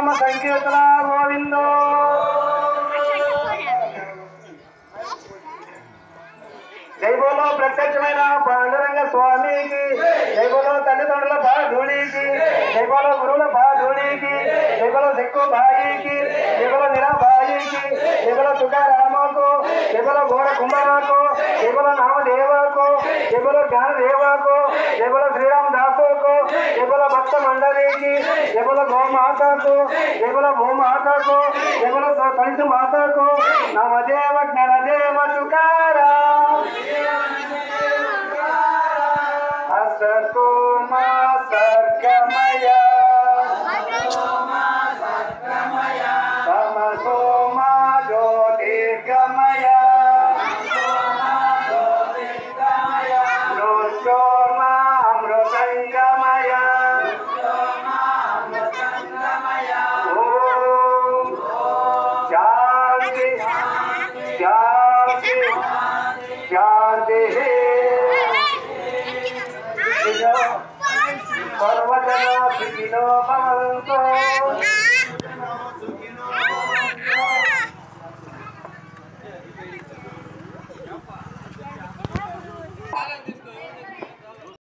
नाम संकीर्तन गोविंदो जय बोलो प्रत्यक्षమైన పాండురంగ స్వామికి జై బోలో తల్లిదండ్రుల బాధునికి జై బోలో గురువుల బాధునికి జై బోలో సిక్కు భాయికి జై బోలో నిరా భాయికి జై బోలో తుకారామకు జై బోలో గోర కుంభకు జై బోలో నామదేవకు జై బోలో జ్ఞానదేవకు జై బోలో శ్రీరామ దాసుకు జై బోలో భక్త మండలికి జై బోలో గోమాతకు జై బోలో భూమాతకు జై బోలో కనిష మాతకు నామదేవ జ్ఞానదేవ తుకారామ असतो मा सर्गमया तमसो मा ज्योतिर्गमया मृत्योर्मा अमृतंगमया ओम शांति शांति शांति सर्वजना सुखिनो भवन्तु।